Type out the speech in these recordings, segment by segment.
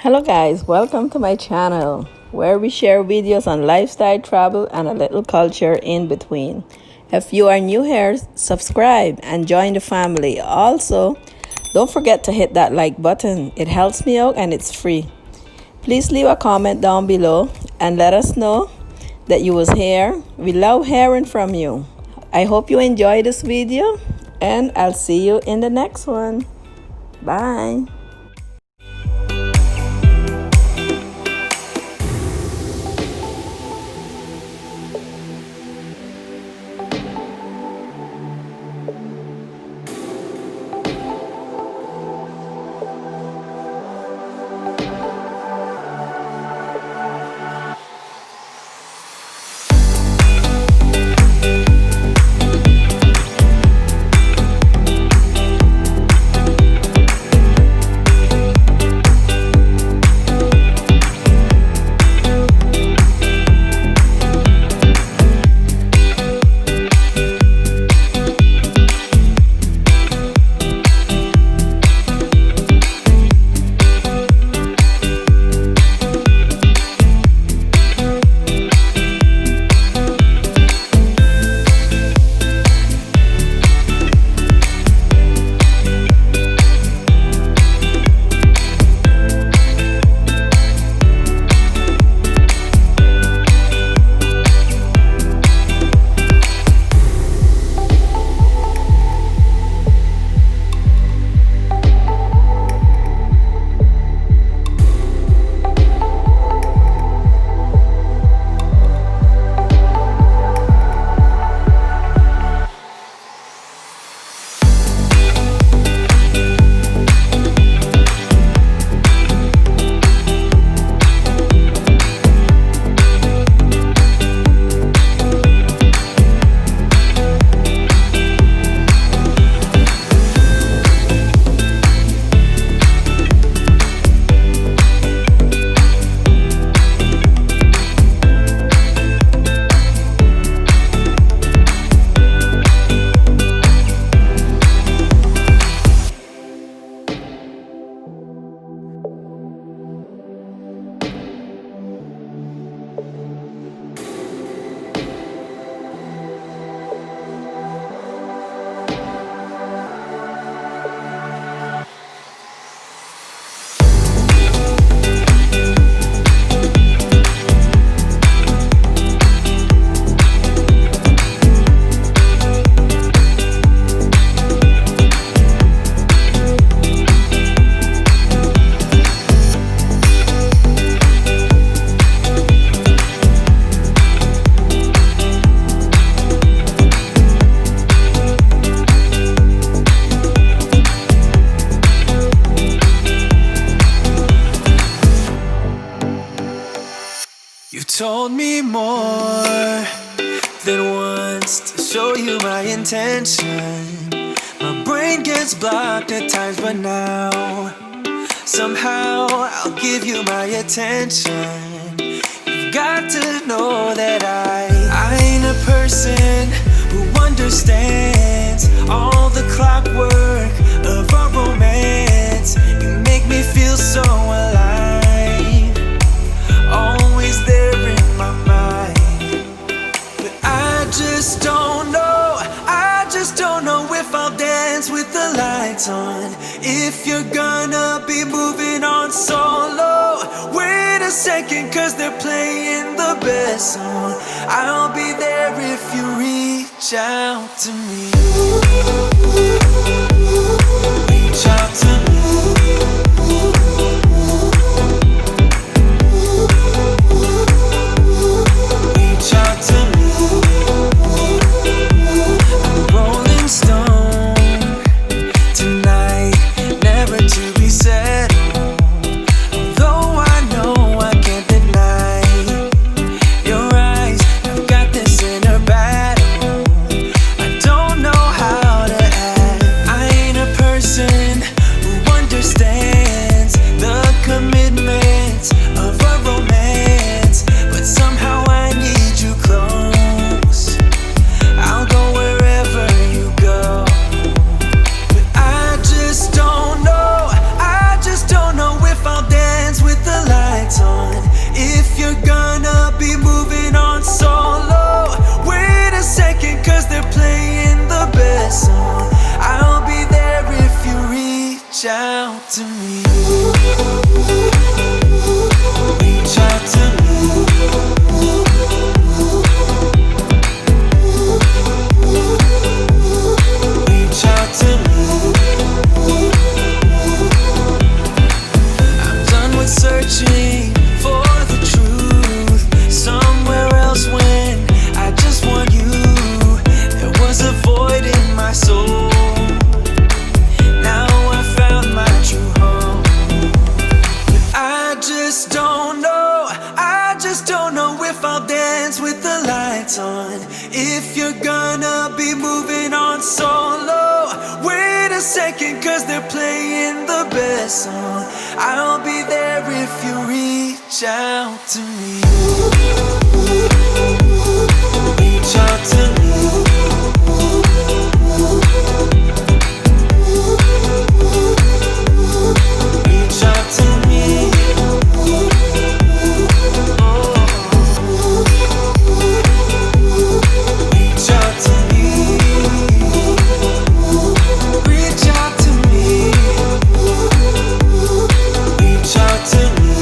Hello guys, welcome to my channel where we share videos on lifestyle, travel, and a little culture in between. If you are new here, subscribe and join the family. Also, don't forget to hit that like button. It helps me out and it's free. Please leave a comment down below and let us know that you was here. We love hearing from you. I hope you enjoy this video and I'll see you in the next one. Bye. You told me more than once to show you my intention. My brain gets blocked at times, but now somehow I'll give you my attention. You've got to know that I ain't a person who understands all the clockwork of our romance. You make me feel so alive, always there in my mind. But I just don't know if I'll dance with the lights on. If you're gonna be moving on solo, wait a second, cause they're playing the best song. I'll be there if you reach out to me. Reach out to me. Reach out to me. I'm a rolling stone tonight, never to be settled. Although I know I can't deny your eyes, I've got this inner battle. I don't know how to act. reach out to me. Reach out to me. Reach out to me. I'm done with searching for the truth somewhere else when I just want you. There was a void in my soul. Now I found my true home. But I just don't know if I'll dance with the lights on. If you're gonna be moving on solo, wait a second, cause they're playing the best song. I'll be there if you reach out to me. Reach out to me. Reach out to me. Reach out to me. Reach out to me. Reach out to me.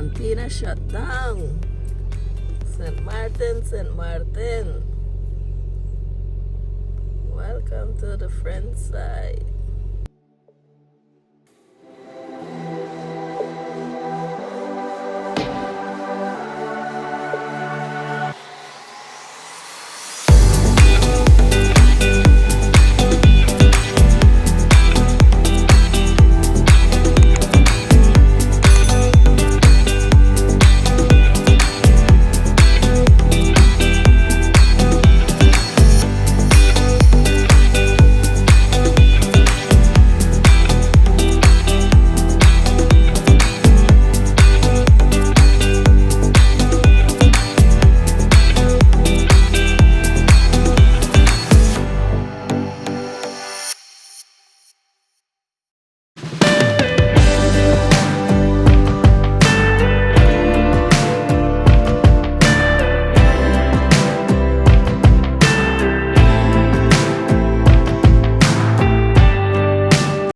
Argentina shut down. St. Martin, St. Martin. Welcome to the French side.